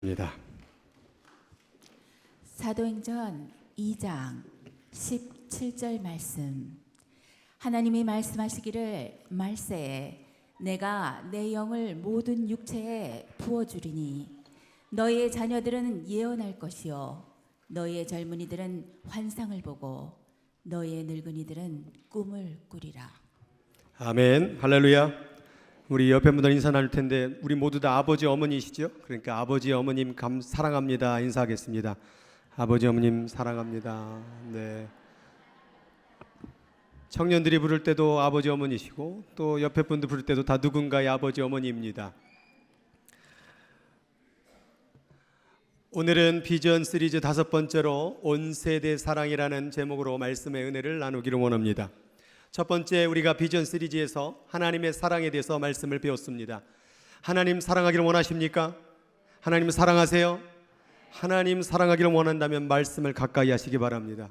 입니다. 사도행전 2장 17절 말씀. 하나님이 말씀하시기를 말세에 내가 내 영을 모든 육체에 부어주리니 너희의 자녀들은 예언할 것이요 너희의 젊은이들은 환상을 보고 너희의 늙은이들은 꿈을 꾸리라. 아멘. 할렐루야. 우리 옆에 분들 인사 나눌 텐데 우리 모두 다 아버지 어머니시죠? 그러니까 아버지 어머님 사랑합니다 인사하겠습니다. 아버지 어머님 사랑합니다. 네. 청년들이 부를 때도 아버지 어머니시고 또 옆에 분들 부를 때도 다 누군가의 아버지 어머니입니다. 오늘은 비전 시리즈 5번째로 온 세대 사랑이라는 제목으로 말씀의 은혜를 나누기를 원합니다. 첫 번째, 우리가 비전 시리즈에서 하나님의 사랑에 대해서 말씀을 배웠습니다. 하나님 사랑하기를 원하십니까? 하나님 사랑하세요? 하나님 사랑하기를 원한다면 말씀을 가까이 하시기 바랍니다.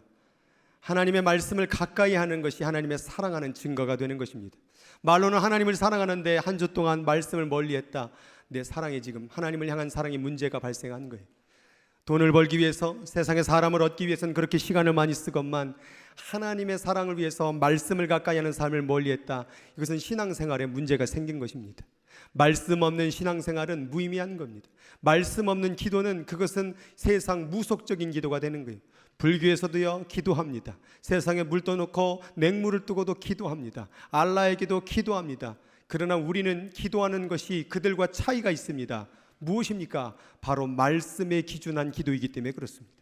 하나님의 말씀을 가까이 하는 것이 하나님의 사랑하는 증거가 되는 것입니다. 말로는 하나님을 사랑하는데 한 주 동안 말씀을 멀리했다. 내 사랑이 지금 하나님을 향한 사랑이 문제가 발생한 거예요. 돈을 벌기 위해서, 세상의 사람을 얻기 위해서는 그렇게 시간을 많이 쓰건만 하나님의 사랑을 위해서 말씀을 가까이 하는 삶을 멀리했다. 이것은 신앙생활에 문제가 생긴 것입니다. 말씀 없는 신앙생활은 무의미한 겁니다. 말씀 없는 기도는 그것은 세상 무속적인 기도가 되는 거예요. 불교에서도요 기도합니다. 세상에 물 떠놓고 냉물을 뜨고도 기도합니다. 알라에게도 기도합니다. 그러나 우리는 기도하는 것이 그들과 차이가 있습니다. 무엇입니까? 바로 말씀에 기준한 기도이기 때문에 그렇습니다.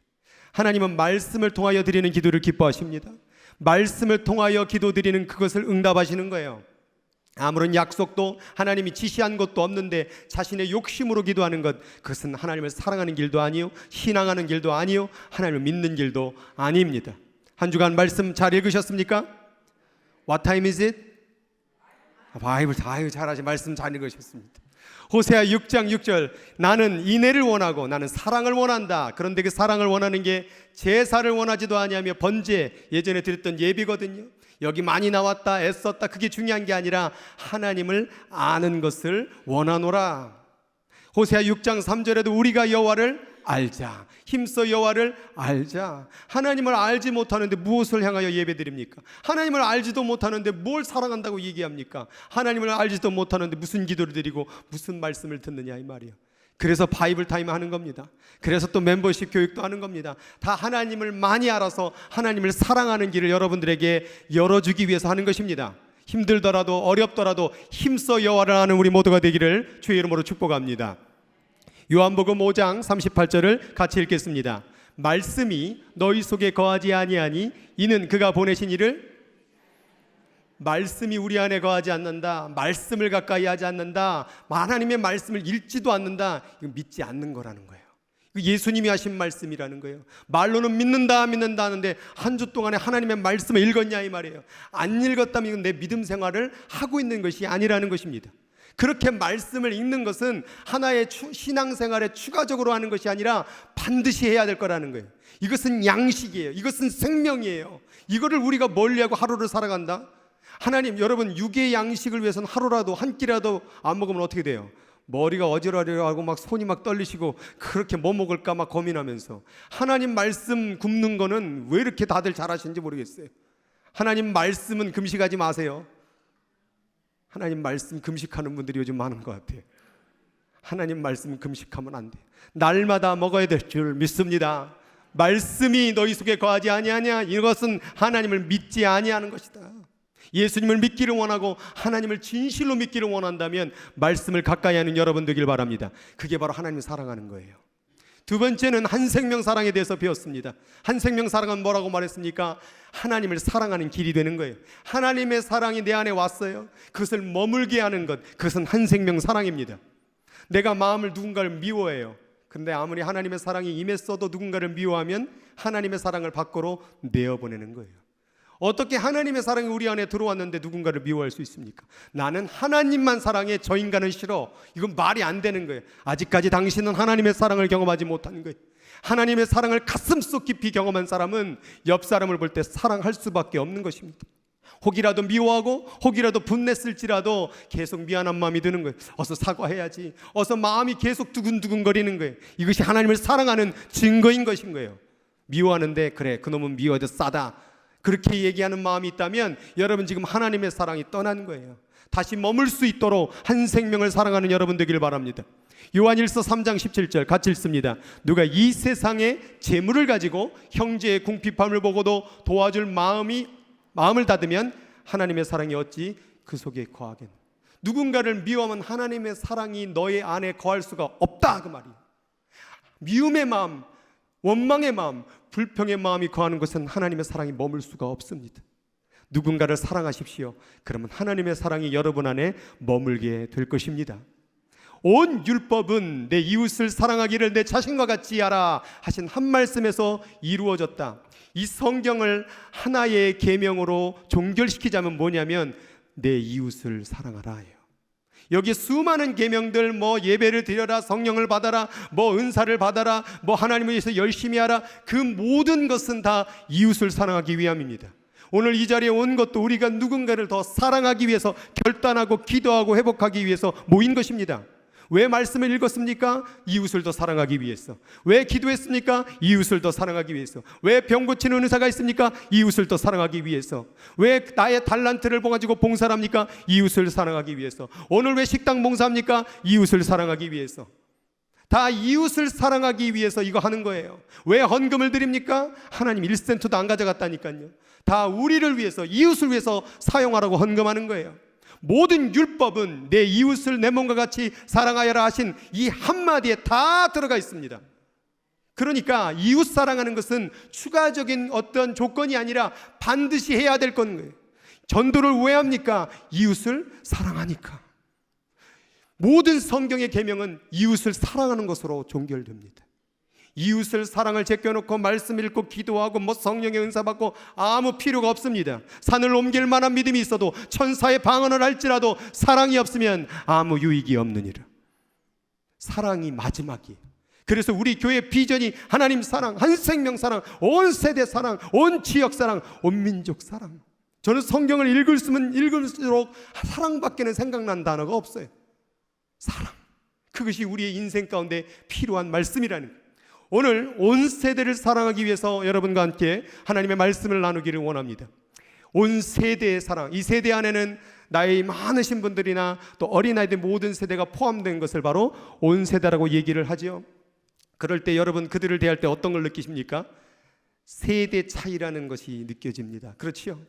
하나님은 말씀을 통하여 드리는 기도를 기뻐하십니다. 말씀을 통하여 기도 드리는 그것을 응답하시는 거예요. 아무런 약속도 하나님이 지시한 것도 없는데 자신의 욕심으로 기도하는 것, 그것은 하나님을 사랑하는 길도 아니요 신앙하는 길도 아니요 하나님을 믿는 길도 아닙니다. 한 주간 말씀 잘 읽으셨습니까? What time is it? 바이블 다 잘하시 말씀 잘 읽으셨습니다. 호세아 6장 6절, 나는 인애를 원하고 나는 사랑을 원한다. 그런데 그 사랑을 원하는 게 제사를 원하지도 아니하며 번제, 예전에 드렸던 예비거든요. 여기 많이 나왔다 애썼다 그게 중요한 게 아니라 하나님을 아는 것을 원하노라. 호세아 6장 3절에도 우리가 여호와를 알자, 힘써 여호와를 알자. 하나님을 알지 못하는데 무엇을 향하여 예배드립니까? 하나님을 알지도 못하는데 뭘 사랑한다고 얘기합니까? 하나님을 알지도 못하는데 무슨 기도를 드리고 무슨 말씀을 듣느냐 이 말이에요. 그래서 바이블 타임 하는 겁니다. 그래서 또 멤버십 교육도 하는 겁니다. 다 하나님을 많이 알아서 하나님을 사랑하는 길을 여러분들에게 열어주기 위해서 하는 것입니다. 힘들더라도 어렵더라도 힘써 여호와를 아는 우리 모두가 되기를 주의 이름으로 축복합니다. 요한복음 5장 38절을 같이 읽겠습니다. 말씀이 너희 속에 거하지 아니하니 이는 그가 보내신 이를, 말씀이 우리 안에 거하지 않는다, 말씀을 가까이 하지 않는다, 하나님의 말씀을 읽지도 않는다, 이거 믿지 않는 거라는 거예요. 예수님이 하신 말씀이라는 거예요. 말로는 믿는다 하는데 한 주 동안에 하나님의 말씀을 읽었냐 이 말이에요. 안 읽었다면 이건 내 믿음 생활을 하고 있는 것이 아니라는 것입니다. 그렇게 말씀을 읽는 것은 하나의 신앙생활에 추가적으로 하는 것이 아니라 반드시 해야 될 거라는 거예요. 이것은 양식이에요. 이것은 생명이에요. 이거를 우리가 멀리하고 하루를 살아간다? 하나님, 여러분 육의 양식을 위해서는 하루라도 한 끼라도 안 먹으면 어떻게 돼요? 머리가 어지러워하고 막 손이 막 떨리시고 그렇게 뭐 먹을까 막 고민하면서. 하나님 말씀 굶는 거는 왜 이렇게 다들 잘하시는지 모르겠어요. 하나님 말씀은 금식하지 마세요. 하나님 말씀 금식하는 분들이 요즘 많은 것 같아요. 하나님 말씀 금식하면 안 돼요. 날마다 먹어야 될 줄 믿습니다. 말씀이 너희 속에 거하지 아니하냐, 이것은 하나님을 믿지 아니하는 것이다. 예수님을 믿기를 원하고 하나님을 진실로 믿기를 원한다면 말씀을 가까이 하는 여러분 되길 바랍니다. 그게 바로 하나님을 사랑하는 거예요. 두 번째는 한 생명 사랑에 대해서 배웠습니다. 한 생명 사랑은 뭐라고 말했습니까? 하나님을 사랑하는 길이 되는 거예요. 하나님의 사랑이 내 안에 왔어요. 그것을 머물게 하는 것, 그것은 한 생명 사랑입니다. 내가 마음을 누군가를 미워해요. 근데 아무리 하나님의 사랑이 임했어도 누군가를 미워하면 하나님의 사랑을 밖으로 내어보내는 거예요. 어떻게 하나님의 사랑이 우리 안에 들어왔는데 누군가를 미워할 수 있습니까? 나는 하나님만 사랑해, 저 인간은 싫어. 이건 말이 안 되는 거예요. 아직까지 당신은 하나님의 사랑을 경험하지 못한 거예요. 하나님의 사랑을 가슴속 깊이 경험한 사람은 옆 사람을 볼 때 사랑할 수밖에 없는 것입니다. 혹이라도 미워하고 혹이라도 분냈을지라도 계속 미안한 마음이 드는 거예요. 어서 사과해야지. 어서 마음이 계속 두근두근거리는 거예요. 이것이 하나님을 사랑하는 증거인 것인 거예요. 미워하는데 그래 그놈은 미워도 싸다 그렇게 얘기하는 마음이 있다면 여러분 지금 하나님의 사랑이 떠난 거예요. 다시 머물 수 있도록 한 생명을 사랑하는 여러분 되길 바랍니다. 요한일서 3장 17절 같이 읽습니다. 누가 이 세상의 재물을 가지고 형제의 궁핍함을 보고도 도와줄 마음을 닫으면 하나님의 사랑이 어찌 그 속에 거하겠나. 누군가를 미워하면 하나님의 사랑이 너의 안에 거할 수가 없다 그 말이에요. 미움의 마음, 원망의 마음, 불평의 마음이 거하는 곳은 하나님의 사랑이 머물 수가 없습니다. 누군가를 사랑하십시오. 그러면 하나님의 사랑이 여러분 안에 머물게 될 것입니다. 온 율법은 내 이웃을 사랑하기를 내 자신과 같이 하라 하신 한 말씀에서 이루어졌다. 이 성경을 하나의 계명으로 종결시키자면 뭐냐면 내 이웃을 사랑하라예요. 여기 수많은 계명들 뭐 예배를 드려라, 성령을 받아라, 뭐 은사를 받아라, 뭐 하나님을 위해서 열심히 하라, 그 모든 것은 다 이웃을 사랑하기 위함입니다. 오늘 이 자리에 온 것도 우리가 누군가를 더 사랑하기 위해서 결단하고 기도하고 회복하기 위해서 모인 것입니다. 왜 말씀을 읽었습니까? 이웃을 더 사랑하기 위해서. 왜 기도했습니까? 이웃을 더 사랑하기 위해서. 왜 병 고치는 의사가 있습니까? 이웃을 더 사랑하기 위해서. 왜 나의 달란트를 가지고 봉사를 합니까? 이웃을 사랑하기 위해서. 오늘 왜 식당 봉사합니까? 이웃을 사랑하기 위해서. 다 이웃을 사랑하기 위해서 이거 하는 거예요. 왜 헌금을 드립니까? 하나님 1센트도 안 가져갔다니까요. 다 우리를 위해서, 이웃을 위해서 사용하라고 헌금하는 거예요. 모든 율법은 내 이웃을 내 몸과 같이 사랑하여라 하신 이 한마디에 다 들어가 있습니다. 그러니까 이웃 사랑하는 것은 추가적인 어떤 조건이 아니라 반드시 해야 될 거예요. 전도를 왜 합니까? 이웃을 사랑하니까. 모든 성경의 계명은 이웃을 사랑하는 것으로 종결됩니다. 이웃을 사랑을 제껴놓고 말씀 읽고 기도하고 뭐 성령의 은사 받고 아무 필요가 없습니다. 산을 옮길 만한 믿음이 있어도 천사의 방언을 할지라도 사랑이 없으면 아무 유익이 없느니라. 사랑이 마지막이에요. 그래서 우리 교회 비전이 하나님 사랑, 한 생명 사랑, 온 세대 사랑, 온 지역 사랑, 온 민족 사랑. 저는 성경을 읽으면 읽을수록 사랑밖에는 생각난 단어가 없어요. 사랑, 그것이 우리의 인생 가운데 필요한 말씀이라는 거예요. 오늘 온 세대를 사랑하기 위해서 여러분과 함께 하나님의 말씀을 나누기를 원합니다. 온 세대의 사랑, 이 세대 안에는 나이 많으신 분들이나 또 어린아이들 모든 세대가 포함된 것을 바로 온 세대라고 얘기를 하죠. 그럴 때 여러분 그들을 대할 때 어떤 걸 느끼십니까? 세대 차이라는 것이 느껴집니다. 그렇지요?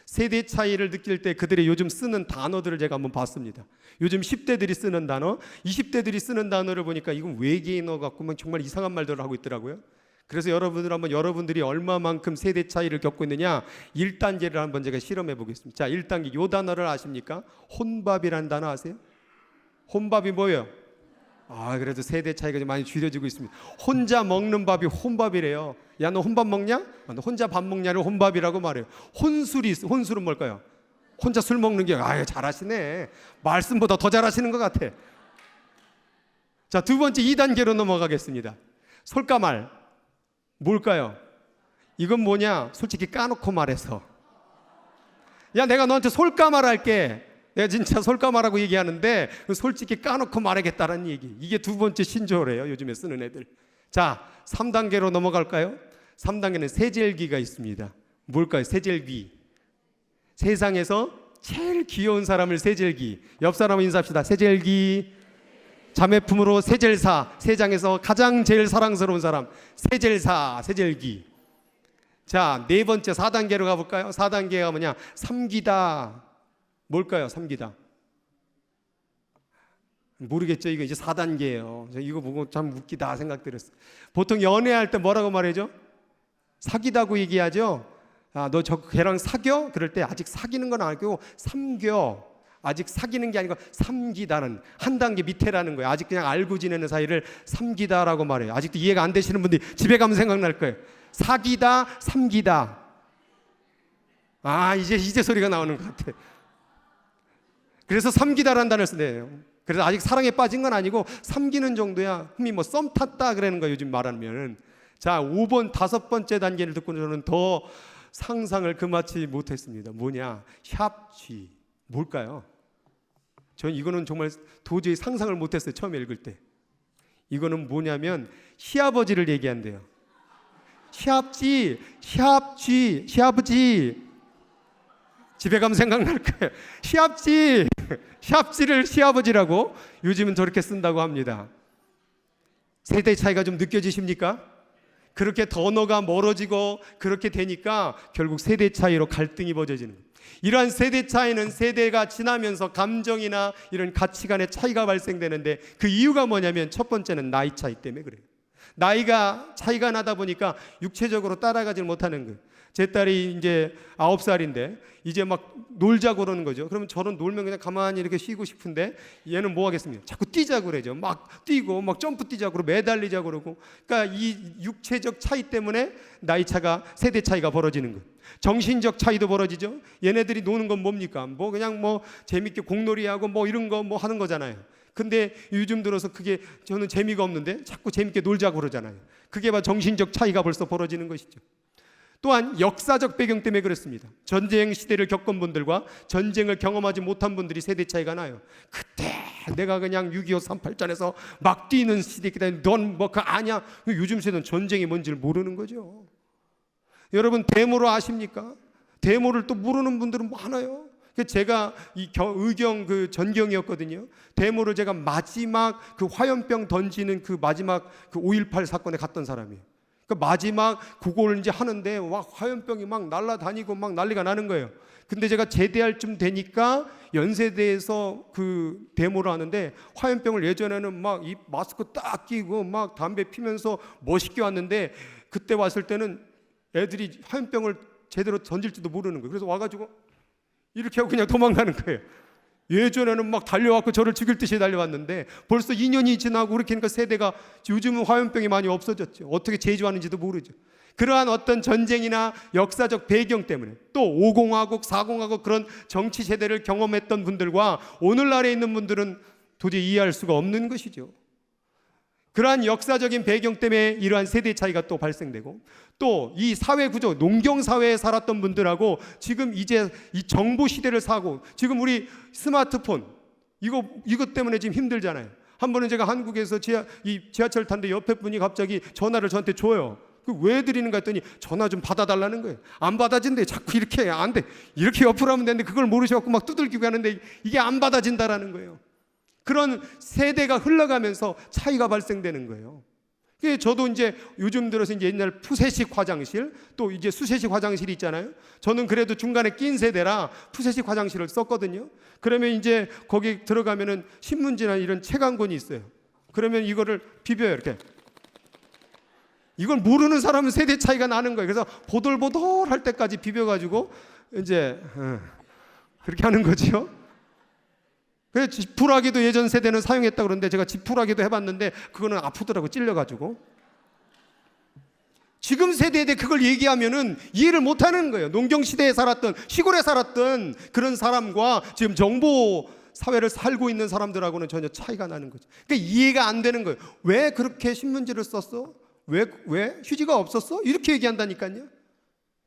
세대 차이를 느낄 때 그들의 요즘 쓰는 단어들을 제가 한번 봤습니다. 요즘 10대들이 쓰는 단어, 20대들이 쓰는 단어를 보니까 이건 외계인어 같고 정말 이상한 말들을 하고 있더라고요. 그래서 여러분들이 얼마만큼 세대 차이를 겪고 있느냐 1단계를 한번 제가 실험해 보겠습니다. 자, 1단계 요 단어를 아십니까? 혼밥이라는 단어 아세요? 혼밥이 뭐예요? 그래도 세대 차이가 좀 많이 줄여지고 있습니다. 혼자 먹는 밥이 혼밥이래요. 야, 너 혼밥 먹냐? 너 혼자 밥 먹냐를 혼밥이라고 말해요. 혼술은 뭘까요? 혼자 술 먹는 게 잘하시네. 말씀보다 더 잘하시는 것 같아. 자, 두 번째 2단계로 넘어가겠습니다. 솔까말 뭘까요? 이건 뭐냐? 솔직히 까놓고 말해서 야, 내가 너한테 솔까말 할게. 내가 진짜 솔까말하고 얘기하는데 솔직히 까놓고 말하겠다는 얘기. 이게 두 번째 신조어래요. 요즘에 쓰는 애들. 자, 3단계로 넘어갈까요? 3단계는 세젤기가 있습니다. 뭘까요? 세젤기. 세상에서 제일 귀여운 사람을 세젤기. 옆 사람 인사합시다. 세젤기. 자매품으로 세젤사. 세상에서 가장 제일 사랑스러운 사람 세젤사, 세젤기. 자, 네 번째 4단계로 가볼까요? 4단계가 뭐냐? 삼기다. 뭘까요? 삼기다. 모르겠죠. 이거 이제 4단계예요. 이거 보고 참 웃기다 생각들었어요. 보통 연애할 때 뭐라고 말하죠? 사귀다고 얘기하죠. 너 저 걔랑 사겨? 그럴 때 아직 사귀는 건 아니고 삼겨. 아직 사귀는 게 아니고 삼기다는 한 단계 밑에라는 거예요. 아직 그냥 알고 지내는 사이를 삼기다라고 말해요. 아직도 이해가 안 되시는 분들이 집에 가면 생각날 거예요. 사귀다, 삼기다. 이제 소리가 나오는 것 같아. 그래서 삼기다라는 단어를 쓰네요. 그래서 아직 사랑에 빠진 건 아니고 삼기는 정도야. 흠이 뭐 썸 탔다 그러는 거야 요즘 말하면은. 자, 5번 5번째 단계를 듣고 저는 더 상상을 그마치 못했습니다. 뭐냐? 샵쥐. 뭘까요? 전 이거는 정말 도저히 상상을 못했어요. 처음에 읽을 때. 이거는 뭐냐면 시아버지를 얘기한대요. 시아버지, 시아버지, 시아버지. 집에 가면 생각날 거예요. 시아버지, 시아버지를 시아버지라고 요즘은 저렇게 쓴다고 합니다. 세대 차이가 좀 느껴지십니까? 그렇게 언어가 멀어지고 그렇게 되니까 결국 세대 차이로 갈등이 벌어지는 거예요. 이러한 세대 차이는 세대가 지나면서 감정이나 이런 가치관의 차이가 발생되는데 그 이유가 뭐냐면 첫 번째는 나이 차이 때문에 그래요. 나이가 차이가 나다 보니까 육체적으로 따라가지 못하는 거예요. 제 딸이 이제 9살인데 이제 막 놀자고 그러는 거죠. 그러면 저는 놀면 그냥 가만히 이렇게 쉬고 싶은데 얘는 뭐 하겠습니까? 자꾸 뛰자고 그러죠. 막 뛰고 막 점프 뛰자고 그러고 매달리자고 그러고. 그러니까 이 육체적 차이 때문에 나이 차가, 세대 차이가 벌어지는 거예요. 정신적 차이도 벌어지죠. 얘네들이 노는 건 뭡니까? 뭐 그냥 뭐 재밌게 공놀이하고 뭐 이런 거 뭐 하는 거잖아요. 근데 요즘 들어서 그게 저는 재미가 없는데 자꾸 재밌게 놀자고 그러잖아요. 그게 바로 정신적 차이가 벌써 벌어지는 것이죠. 또한 역사적 배경 때문에 그렇습니다. 전쟁 시대를 겪은 분들과 전쟁을 경험하지 못한 분들이 세대 차이가 나요. 그때 내가 그냥 6.25 38전에서 막 뛰는 시대이기 때문에 넌 뭐 그거 아냐. 요즘 세대는 전쟁이 뭔지를 모르는 거죠. 여러분 데모로 아십니까? 데모를 또 모르는 분들은 많아요. 제가 이 의경 그 전경이었거든요. 데모를 제가 마지막 그 화염병 던지는 그 마지막 그 5.18 사건에 갔던 사람이에요. 그 마지막 그걸 이제 하는데 막 화염병이 막 날아다니고 막 난리가 나는 거예요. 근데 제가 제대할 쯤 되니까 연세대에서 그 데모를 하는데 화염병을 예전에는 막 이 마스크 딱 끼고 막 담배 피면서 멋있게 왔는데 그때 왔을 때는 애들이 화염병을 제대로 던질지도 모르는 거예요. 그래서 와가지고 이렇게 하고 그냥 도망가는 거예요. 예전에는 막 달려왔고 저를 죽일 듯이 달려왔는데 벌써 2년이 지나고 그렇게 하니까 세대가 요즘은 화염병이 많이 없어졌죠. 어떻게 제조하는지도 모르죠. 그러한 어떤 전쟁이나 역사적 배경 때문에 또 50하고 40하고 그런 정치 세대를 경험했던 분들과 오늘날에 있는 분들은 도저히 이해할 수가 없는 것이죠. 그러한 역사적인 배경 때문에 이러한 세대 차이가 또 발생되고 또 이 사회 구조, 농경 사회에 살았던 분들하고 지금 이제 이 정보 시대를 사고 지금 우리 스마트폰 이것 때문에 지금 힘들잖아요. 한 번은 제가 한국에서 지하철 탔는데 옆에 분이 갑자기 전화를 저한테 줘요. 왜 드리는가 했더니 전화 좀 받아달라는 거예요. 안 받아진대. 자꾸 이렇게 안 돼. 이렇게 옆으로 하면 되는데 그걸 모르셔갖고 막 두들기고 하는데 이게 안 받아진다라는 거예요. 그런 세대가 흘러가면서 차이가 발생되는 거예요. 저도 이제 요즘 들어서 이제 옛날 푸세식 화장실 또 이제 수세식 화장실이 있잖아요. 저는 그래도 중간에 낀 세대라 푸세식 화장실을 썼거든요. 그러면 이제 거기 들어가면은 신문지나 이런 책 한 권이 있어요. 그러면 이거를 비벼요, 이렇게. 이걸 모르는 사람은 세대 차이가 나는 거예요. 그래서 보들보들 할 때까지 비벼가지고 이제 그렇게 하는 거죠. 그래서 지푸라기도 예전 세대는 사용했다 그러는데 제가 지푸라기도 해봤는데 그거는 아프더라고 찔려가지고. 지금 세대에 대해 그걸 얘기하면은 이해를 못하는 거예요. 농경 시대에 살았던 시골에 살았던 그런 사람과 지금 정보 사회를 살고 있는 사람들하고는 전혀 차이가 나는 거죠. 그러니까 이해가 안 되는 거예요. 왜 그렇게 신문지를 썼어? 왜 휴지가 없었어? 이렇게 얘기한다니까요.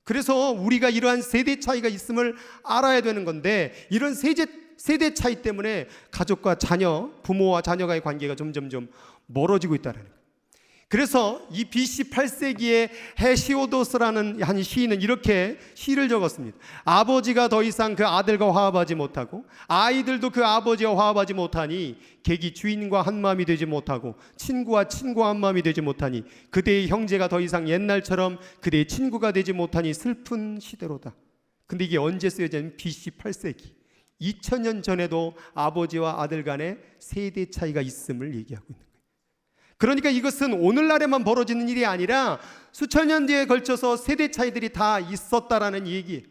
그래서 우리가 이러한 세대 차이가 있음을 알아야 되는 건데 이런 세대 차이 때문에 가족과 자녀, 부모와 자녀가의 관계가 점점점 멀어지고 있다는 거예요. 그래서 이 BC 8세기에 헤시오도스라는 한 시인은 이렇게 시를 적었습니다. 아버지가 더 이상 그 아들과 화합하지 못하고 아이들도 그 아버지와 화합하지 못하니 객이 주인과 한 마음이 되지 못하고 친구와 한 마음이 되지 못하니 그대의 형제가 더 이상 옛날처럼 그대의 친구가 되지 못하니 슬픈 시대로다. 근데 이게 언제 쓰여진 BC 8세기 2000년 전에도 아버지와 아들 간의 세대 차이가 있음을 얘기하고 있는 거예요. 그러니까 이것은 오늘날에만 벌어지는 일이 아니라 수천 년 뒤에 걸쳐서 세대 차이들이 다 있었다라는 얘기.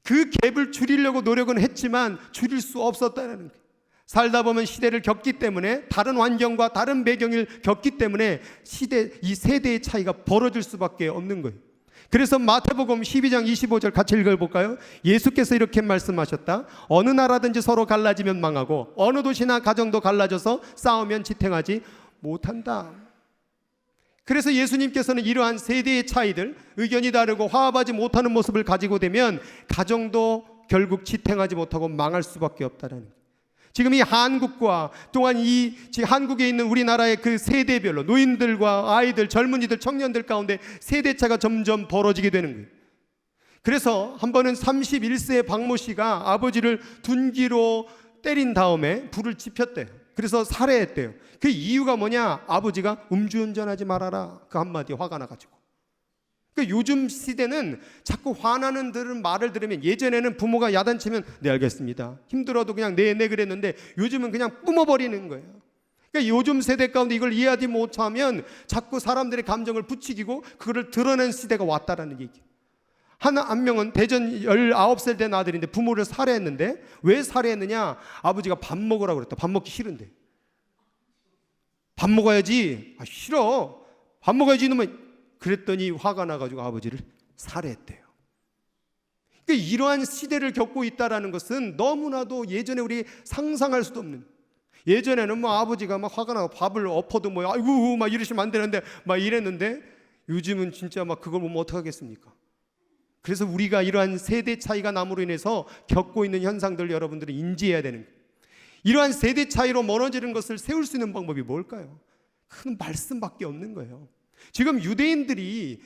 그 갭을 줄이려고 노력은 했지만 줄일 수 없었다라는 거예요. 살다 보면 시대를 겪기 때문에 다른 환경과 다른 배경을 겪기 때문에 이 세대의 차이가 벌어질 수밖에 없는 거예요. 그래서 마태복음 12장 25절 같이 읽어볼까요? 예수께서 이렇게 말씀하셨다. 어느 나라든지 서로 갈라지면 망하고 어느 도시나 가정도 갈라져서 싸우면 지탱하지 못한다. 그래서 예수님께서는 이러한 세대의 차이들, 의견이 다르고 화합하지 못하는 모습을 가지고 되면 가정도 결국 지탱하지 못하고 망할 수밖에 없다는 거예요. 지금 이 한국과 또한 지금 한국에 있는 우리나라의 그 세대별로 노인들과 아이들, 젊은이들, 청년들 가운데 세대차가 점점 벌어지게 되는 거예요. 그래서 한 번은 31세의 박모 씨가 아버지를 둔기로 때린 다음에 불을 지폈대요. 그래서 살해했대요. 그 이유가 뭐냐? 아버지가 음주운전하지 말아라, 그 한마디에 화가 나가지고. 그러니까 요즘 시대는 자꾸 화나는 말을 들으면, 예전에는 부모가 야단치면 네 알겠습니다, 힘들어도 그냥 네 그랬는데 요즘은 그냥 뿜어버리는 거예요. 그러니까 요즘 세대 가운데 이걸 이해하지 못하면 자꾸 사람들의 감정을 부추기고 그거를 드러낸 시대가 왔다라는 얘기예요. 한 명은 대전 19살 된 아들인데 부모를 살해했는데, 왜 살해했느냐? 아버지가 밥 먹으라고 그랬다. 밥 먹기 싫은데. 밥 먹어야지. 싫어. 밥 먹어야지 이놈은. 그랬더니 화가 나가지고 아버지를 살해했대요. 그러니까 이러한 시대를 겪고 있다는 것은 너무나도 예전에 우리 상상할 수도 없는. 예전에는 뭐 아버지가 막 화가 나고 밥을 엎어도 뭐 아이고 막 이러시면 안 되는데 막 이랬는데, 요즘은 진짜 막 그걸 보면 어떡하겠습니까? 그래서 우리가 이러한 세대 차이가 남으로 인해서 겪고 있는 현상들을 여러분들은 인지해야 되는 거예요. 이러한 세대 차이로 멀어지는 것을 세울 수 있는 방법이 뭘까요? 큰 말씀밖에 없는 거예요. 지금 유대인들이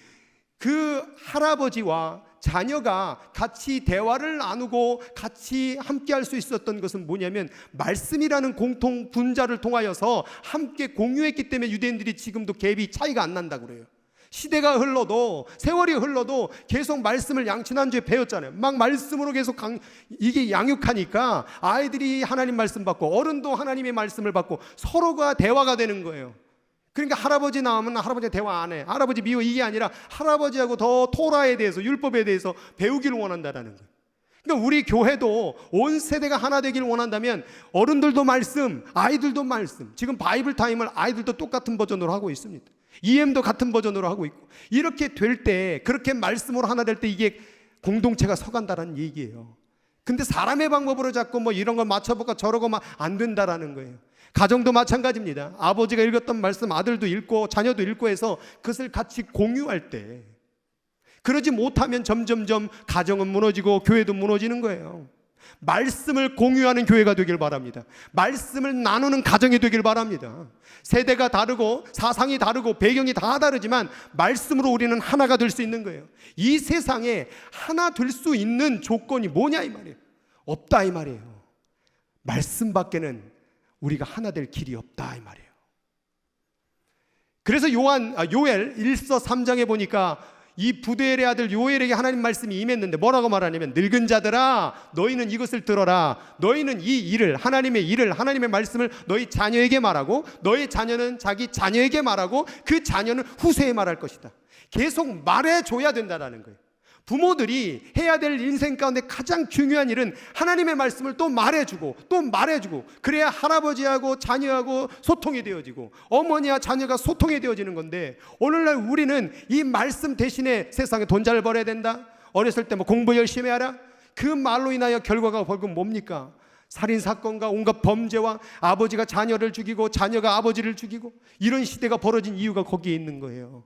그 할아버지와 자녀가 같이 대화를 나누고 같이 함께 할 수 있었던 것은 뭐냐면, 말씀이라는 공통 분자를 통하여서 함께 공유했기 때문에 유대인들이 지금도 갭이 차이가 안 난다고 그래요. 시대가 흘러도, 세월이 흘러도 계속 말씀을 지난주에 배웠잖아요. 막 말씀으로 계속 이게 양육하니까 아이들이 하나님 말씀 받고 어른도 하나님의 말씀을 받고 서로가 대화가 되는 거예요. 그러니까 할아버지 나오면 할아버지 대화 안 해. 할아버지 미워, 이게 아니라 할아버지하고 더 토라에 대해서, 율법에 대해서 배우기를 원한다는 거예요. 그러니까 우리 교회도 온 세대가 하나 되기를 원한다면 어른들도 말씀, 아이들도 말씀. 지금 바이블 타임을 아이들도 똑같은 버전으로 하고 있습니다. EM도 같은 버전으로 하고 있고, 이렇게 될 때, 그렇게 말씀으로 하나 될 때 이게 공동체가 서간다라는 얘기예요. 근데 사람의 방법으로 자꾸 뭐 이런 걸 맞춰볼까 저러고 막 안 된다라는 거예요. 가정도 마찬가지입니다. 아버지가 읽었던 말씀 아들도 읽고 자녀도 읽고 해서 그것을 같이 공유할 때, 그러지 못하면 점점점 가정은 무너지고 교회도 무너지는 거예요. 말씀을 공유하는 교회가 되길 바랍니다. 말씀을 나누는 가정이 되길 바랍니다. 세대가 다르고 사상이 다르고 배경이 다 다르지만 말씀으로 우리는 하나가 될 수 있는 거예요. 이 세상에 하나 될 수 있는 조건이 뭐냐 이 말이에요. 없다 이 말이에요. 말씀밖에는 우리가 하나 될 길이 없다 이 말이에요. 그래서 요엘 1서 3장에 보니까 이 부두엘의 아들 요엘에게 하나님 말씀이 임했는데 뭐라고 말하냐면, 늙은 자들아 너희는 이것을 들어라. 너희는 이 일을, 하나님의 일을, 하나님의 말씀을 너희 자녀에게 말하고, 너희 자녀는 자기 자녀에게 말하고, 그 자녀는 후세에 말할 것이다. 계속 말해줘야 된다는 거예요. 부모들이 해야 될 인생 가운데 가장 중요한 일은 하나님의 말씀을 또 말해주고 또 말해주고, 그래야 할아버지하고 자녀하고 소통이 되어지고 어머니와 자녀가 소통이 되어지는 건데, 오늘날 우리는 이 말씀 대신에 세상에 돈 잘 벌어야 된다, 어렸을 때 뭐 공부 열심히 하라, 그 말로 인하여 결과가 결국 뭡니까? 살인사건과 온갖 범죄와 아버지가 자녀를 죽이고 자녀가 아버지를 죽이고, 이런 시대가 벌어진 이유가 거기에 있는 거예요.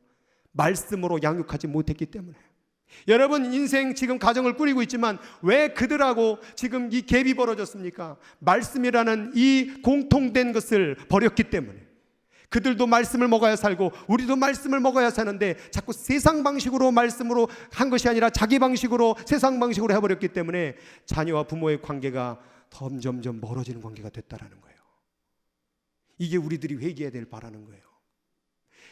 말씀으로 양육하지 못했기 때문에. 여러분 인생 지금 가정을 꾸리고 있지만 왜 그들하고 지금 이 갭이 벌어졌습니까? 말씀이라는 이 공통된 것을 버렸기 때문에. 그들도 말씀을 먹어야 살고 우리도 말씀을 먹어야 사는데, 자꾸 세상 방식으로 말씀으로 한 것이 아니라 자기 방식으로, 세상 방식으로 해버렸기 때문에 자녀와 부모의 관계가 점점점 멀어지는 관계가 됐다라는 거예요. 이게 우리들이 회개해야 될 바라는 거예요.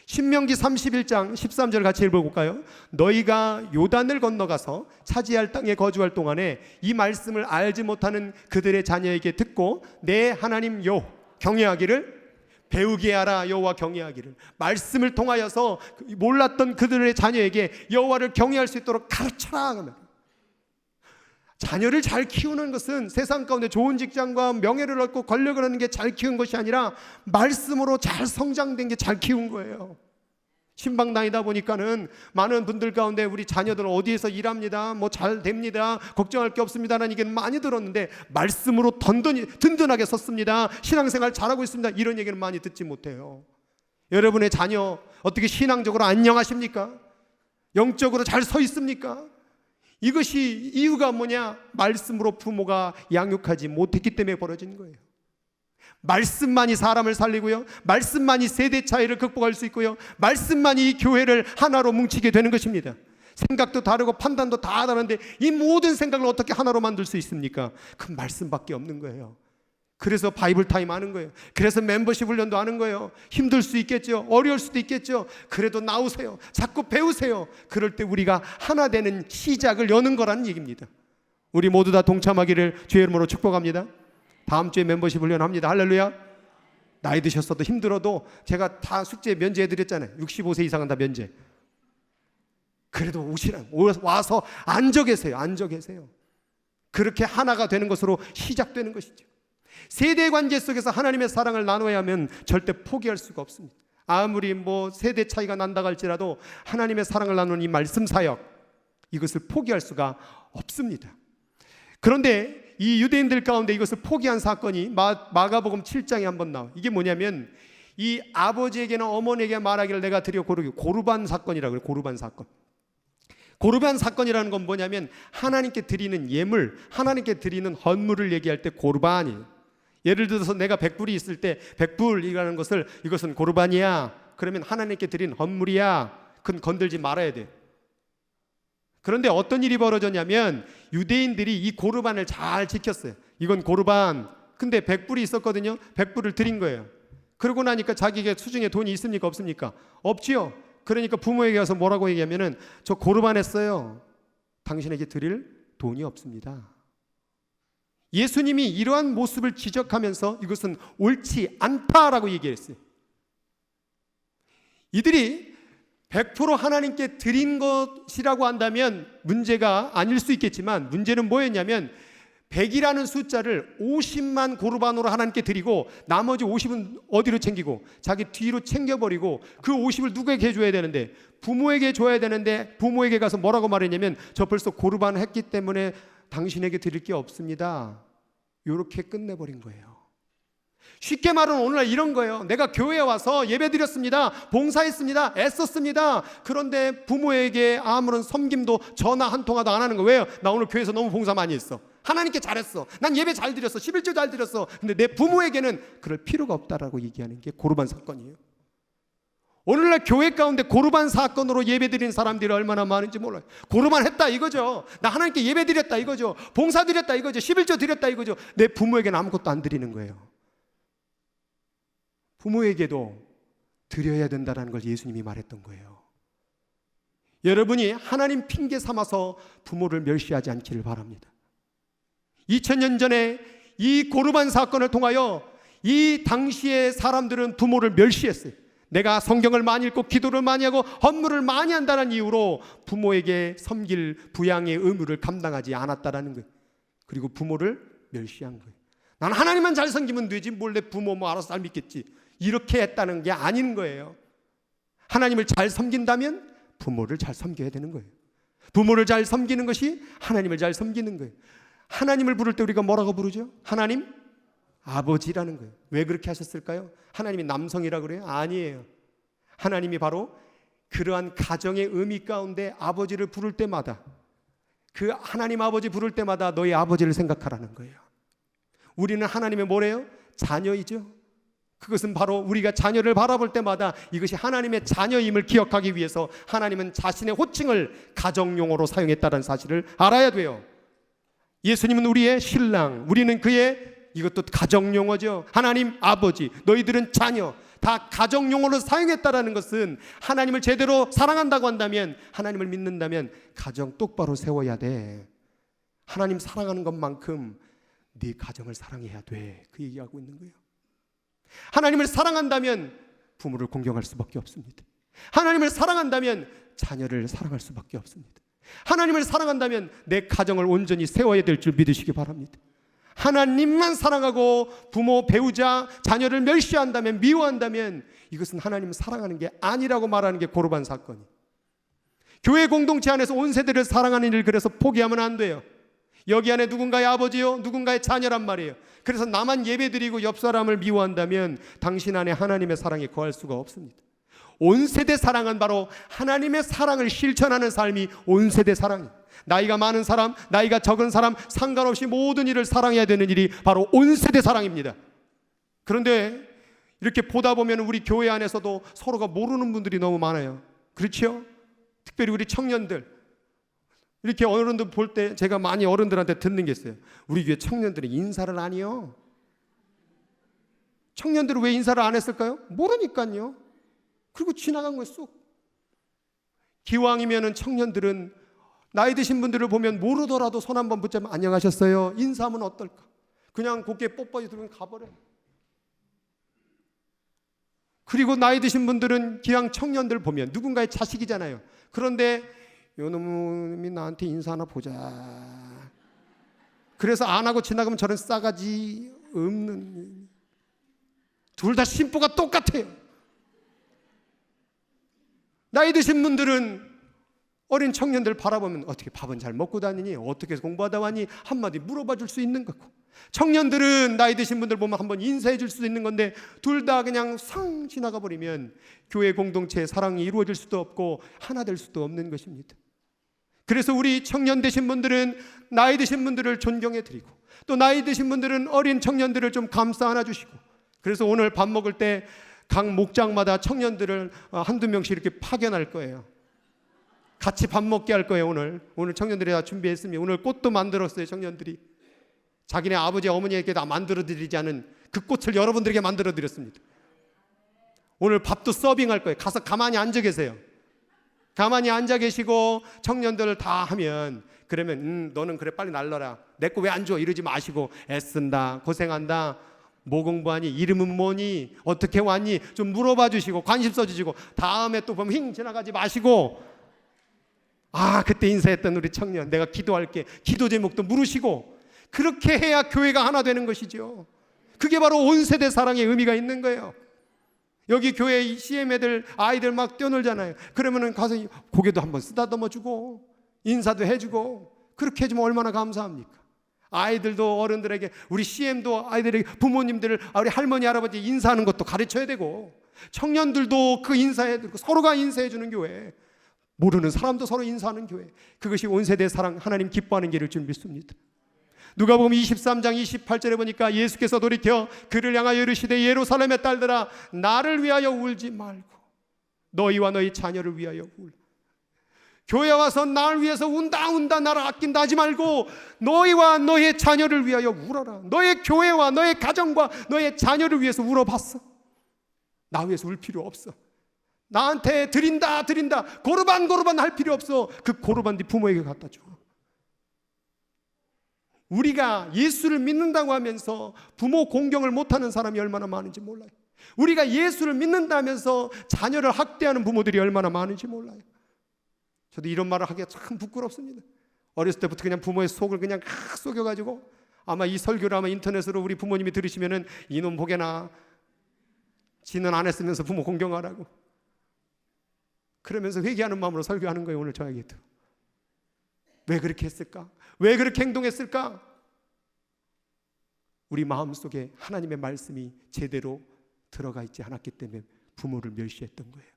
신명기 31장 13절 같이 읽어볼까요? 너희가 요단을 건너가서 차지할 땅에 거주할 동안에 이 말씀을 알지 못하는 그들의 자녀에게 듣고 내 하나님 여호와 경외하기를 배우게 하라. 여호와 경외하기를, 말씀을 통하여서 몰랐던 그들의 자녀에게 여호와를 경외할 수 있도록 가르쳐라. 자녀를 잘 키우는 것은 세상 가운데 좋은 직장과 명예를 얻고 권력을 얻는 게 잘 키운 것이 아니라 말씀으로 잘 성장된 게 잘 키운 거예요. 신방 다니다 보니까는 많은 분들 가운데 우리 자녀들은 어디에서 일합니다, 뭐 잘 됩니다, 걱정할 게 없습니다라는 얘기는 많이 들었는데, 말씀으로 든든하게 섰습니다, 신앙생활 잘하고 있습니다, 이런 얘기는 많이 듣지 못해요. 여러분의 자녀 어떻게 신앙적으로 안녕하십니까? 영적으로 잘 서 있습니까? 이것이 이유가 뭐냐? 말씀으로 부모가 양육하지 못했기 때문에 벌어진 거예요. 말씀만이 사람을 살리고요, 말씀만이 세대 차이를 극복할 수 있고요, 말씀만이 이 교회를 하나로 뭉치게 되는 것입니다. 생각도 다르고 판단도 다 다른데 이 모든 생각을 어떻게 하나로 만들 수 있습니까? 그 말씀밖에 없는 거예요. 그래서 바이블 타임 하는 거예요. 그래서 멤버십 훈련도 하는 거예요. 힘들 수 있겠죠, 어려울 수도 있겠죠. 그래도 나오세요. 자꾸 배우세요. 그럴 때 우리가 하나 되는 시작을 여는 거라는 얘기입니다. 우리 모두 다 동참하기를 주의 이름으로 축복합니다. 다음 주에 멤버십 훈련합니다. 할렐루야. 나이 드셨어도 힘들어도 제가 다 숙제 면제해 드렸잖아요. 65세 이상은 다 면제. 그래도 와서 앉아 계세요. 앉아 계세요. 그렇게 하나가 되는 것으로 시작되는 것이죠. 세대 관계 속에서 하나님의 사랑을 나눠야 하면 절대 포기할 수가 없습니다. 아무리 세대 차이가 난다고 할지라도 하나님의 사랑을 나누는 이 말씀 사역, 이것을 포기할 수가 없습니다. 그런데 이 유대인들 가운데 이것을 포기한 사건이 마가복음 7장에 한번 나와요. 이게 뭐냐면 이 아버지에게나 어머니에게 말하기를 내가 드려 고르기, 고르반 사건이라고 해요. 고르반 사건. 고르반 사건이라는 건 뭐냐면 하나님께 드리는 예물, 하나님께 드리는 헌물을 얘기할 때 고르반이에요. 예를 들어서 내가 100불이 있을 때 100불이라는 것을 이것은 고르반이야, 그러면 하나님께 드린 헌물이야, 그건 건들지 말아야 돼. 그런데 어떤 일이 벌어졌냐면 유대인들이 이 고르반을 잘 지켰어요. 이건 고르반. 근데 100불이 있었거든요. 100불을 드린 거예요. 그러고 나니까 자기에게 수중에 돈이 있습니까? 없습니까? 없지요. 그러니까 부모에게 가서 뭐라고 얘기하면은 저 고르반 했어요. 당신에게 드릴 돈이 없습니다. 예수님이 이러한 모습을 지적하면서 이것은 옳지 않다라고 얘기했어요. 이들이 100% 하나님께 드린 것이라고 한다면 문제가 아닐 수 있겠지만, 문제는 뭐였냐면 100이라는 숫자를 50만 고르반으로 하나님께 드리고 나머지 50은 어디로 챙기고 자기 뒤로 챙겨버리고 그 50을 누구에게 줘야 되는데, 부모에게 줘야 되는데 부모에게 가서 뭐라고 말했냐면 저 벌써 고르반 했기 때문에 당신에게 드릴 게 없습니다. 이렇게 끝내버린 거예요. 쉽게 말하면 오늘날 이런 거예요. 내가 교회에 와서 예배 드렸습니다, 봉사했습니다, 애썼습니다. 그런데 부모에게 아무런 섬김도 전화 한 통화도 안 하는 거예요. 왜요? 나 오늘 교회에서 너무 봉사 많이 했어, 하나님께 잘했어, 난 예배 잘 드렸어, 11조 잘 드렸어. 근데 내 부모에게는 그럴 필요가 없다라고 얘기하는 게 고르반 사건이에요. 오늘날 교회 가운데 고르반 사건으로 예배 드리는 사람들이 얼마나 많은지 몰라요. 고르반 했다 이거죠. 나 하나님께 예배 드렸다 이거죠. 봉사 드렸다 이거죠. 11조 드렸다 이거죠. 내 부모에게는 아무것도 안 드리는 거예요. 부모에게도 드려야 된다는 걸 예수님이 말했던 거예요. 여러분이 하나님 핑계 삼아서 부모를 멸시하지 않기를 바랍니다. 2000년 전에 이 고르반 사건을 통하여 이 당시의 사람들은 부모를 멸시했어요. 내가 성경을 많이 읽고 기도를 많이 하고 헌물을 많이 한다는 이유로 부모에게 섬길 부양의 의무를 감당하지 않았다라는 거예요. 그리고 부모를 멸시한 거예요. 난 하나님만 잘 섬기면 되지 뭘 내 부모 알아서 잘 믿겠지, 이렇게 했다는 게 아닌 거예요. 하나님을 잘 섬긴다면 부모를 잘 섬겨야 되는 거예요. 부모를 잘 섬기는 것이 하나님을 잘 섬기는 거예요. 하나님을 부를 때 우리가 뭐라고 부르죠? 하나님 아버지라는 거예요. 왜 그렇게 하셨을까요? 하나님이 남성이라고 그래요? 아니에요. 하나님이 바로 그러한 가정의 의미 가운데 아버지를 부를 때마다, 그 하나님 아버지 부를 때마다 너희 아버지를 생각하라는 거예요. 우리는 하나님의 뭐래요? 자녀이죠. 그것은 바로 우리가 자녀를 바라볼 때마다 이것이 하나님의 자녀임을 기억하기 위해서 하나님은 자신의 호칭을 가정용어로 사용했다는 사실을 알아야 돼요. 예수님은 우리의 신랑, 우리는 그의, 이것도 가정용어죠. 하나님 아버지, 너희들은 자녀, 다 가정용어로 사용했다는 것은 하나님을 제대로 사랑한다고 한다면, 하나님을 믿는다면 가정 똑바로 세워야 돼. 하나님 사랑하는 것만큼 네 가정을 사랑해야 돼. 그 얘기하고 있는 거예요. 하나님을 사랑한다면 부모를 공경할 수밖에 없습니다. 하나님을 사랑한다면 자녀를 사랑할 수밖에 없습니다. 하나님을 사랑한다면 내 가정을 온전히 세워야 될 줄 믿으시기 바랍니다. 하나님만 사랑하고 부모, 배우자, 자녀를 멸시한다면, 미워한다면 이것은 하나님을 사랑하는 게 아니라고 말하는 게 고르반 사건이. 교회 공동체 안에서 온 세대를 사랑하는 일을 그래서 포기하면 안 돼요. 여기 안에 누군가의 아버지요, 누군가의 자녀란 말이에요. 그래서 나만 예배드리고 옆 사람을 미워한다면 당신 안에 하나님의 사랑이 거할 수가 없습니다. 온 세대 사랑은 바로 하나님의 사랑을 실천하는 삶이 온 세대 사랑이에요. 나이가 많은 사람, 나이가 적은 사람 상관없이 모든 일을 사랑해야 되는 일이 바로 온 세대 사랑입니다. 그런데 이렇게 보다 보면 우리 교회 안에서도 서로가 모르는 분들이 너무 많아요. 그렇죠? 특별히 우리 청년들, 이렇게 어른들 볼 때 제가 많이 어른들한테 듣는 게 있어요. 우리 교회 청년들이 인사를 안 해요. 청년들은 왜 인사를 안 했을까요? 모르니까요. 그리고 지나간 거예요, 쑥. 기왕이면은 청년들은 나이 드신 분들을 보면 모르더라도 손 한번 붙잡으면 안녕하셨어요, 인사하면 어떨까? 그냥 곱게 뽀뽀해 들으면 가버려요. 그리고 나이 드신 분들은 기왕 청년들 보면 누군가의 자식이잖아요. 그런데 요놈이 나한테 인사 하나 보자. 그래서 안 하고 지나가면 저런 싸가지 없는, 둘 다 심보가 똑같아요. 나이 드신 분들은 어린 청년들 바라보면 어떻게 밥은 잘 먹고 다니니, 어떻게 공부하다 왔니, 한마디 물어봐 줄 수 있는 거고, 청년들은 나이 드신 분들 보면 한번 인사해 줄 수 있는 건데 둘 다 그냥 상 지나가 버리면 교회 공동체의 사랑이 이루어질 수도 없고 하나 될 수도 없는 것입니다. 그래서 우리 청년 되신 분들은 나이 드신 분들을 존경해 드리고, 또 나이 드신 분들은 어린 청년들을 좀 감싸 안아 주시고, 그래서 오늘 밥 먹을 때 각 목장마다 청년들을 한두 명씩 이렇게 파견할 거예요. 같이 밥 먹게 할 거예요. 오늘 청년들이 다 준비했습니다. 오늘 꽃도 만들었어요. 청년들이 자기네 아버지 어머니에게 다 만들어 드리지 않은 그 꽃을 여러분들에게 만들어 드렸습니다. 오늘 밥도 서빙할 거예요. 가서 가만히 앉아 계세요. 가만히 앉아 계시고 청년들 다 하면, 그러면 너는 그래 빨리 날러라, 내 거 왜 안 줘, 이러지 마시고, 애쓴다, 고생한다, 뭐 공부하니, 이름은 뭐니, 어떻게 왔니, 좀 물어봐 주시고 관심 써주시고, 다음에 또 보면 힝 지나가지 마시고, 아 그때 인사했던 우리 청년 내가 기도할게, 기도 제목도 물으시고, 그렇게 해야 교회가 하나 되는 것이죠. 그게 바로 온 세대 사랑의 의미가 있는 거예요. 여기 교회 CM 애들 아이들 막 뛰어놀잖아요. 그러면은 가서 고개도 한번 쓰다듬어 주고 인사도 해주고, 그렇게 해주면 얼마나 감사합니까? 아이들도 어른들에게, 우리 CM도 아이들에게, 부모님들, 우리 할머니 할아버지 인사하는 것도 가르쳐야 되고, 청년들도 그 인사해 주고, 서로가 인사해 주는 교회, 모르는 사람도 서로 인사하는 교회, 그것이 온 세대 사랑, 하나님 기뻐하는 길일 줄 믿습니다. 누가복음 23장 28절에 보니까 예수께서 돌이켜 그를 향하여 이르시되 예루살렘의 딸들아 나를 위하여 울지 말고 너희와 너희 자녀를 위하여 울라. 교회 와서 나를 위해서 운다 나를 아낀다 하지 말고 너희와 너의 자녀를 위하여 울어라. 너의 교회와 너의 가정과 너의 자녀를 위해서 울어봤어. 나 위해서 울 필요 없어. 나한테 드린다 고르반 할 필요 없어. 그 고르반 네 부모에게 갖다 줘. 우리가 예수를 믿는다고 하면서 부모 공경을 못하는 사람이 얼마나 많은지 몰라요. 우리가 예수를 믿는다면서 자녀를 학대하는 부모들이 얼마나 많은지 몰라요. 저도 이런 말을 하기가 참 부끄럽습니다. 어렸을 때부터 그냥 부모의 속을 그냥 속여가지고, 아마 이 설교를 아마 인터넷으로 우리 부모님이 들으시면은 이놈 보게나, 지는 안 했으면서 부모 공경하라고, 그러면서 회개하는 마음으로 설교하는 거예요. 오늘 저에게도 왜 그렇게 했을까? 왜 그렇게 행동했을까? 우리 마음속에 하나님의 말씀이 제대로 들어가 있지 않았기 때문에 부모를 멸시했던 거예요.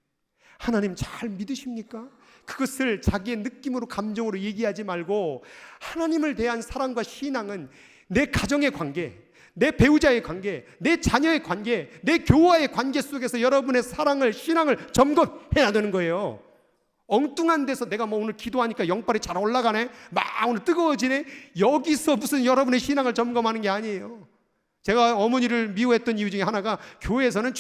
하나님 잘 믿으십니까? 그것을 자기의 느낌으로, 감정으로 얘기하지 말고, 하나님을 대한 사랑과 신앙은 내 가정의 관계, 내 배우자의 관계, 내 자녀의 관계, 내 교와의 관계 속에서 여러분의 사랑을, 신앙을 점검해야 되는 거예요. 엉뚱한 데서 내가 뭐 오늘 기도하니까 영빨이 잘 올라가네, 막 오늘 뜨거워지네, 여기서 무슨 여러분의 신앙을 점검하는 게 아니에요. 제가 어머니를 미워했던 이유 중에 하나가, 교회에서는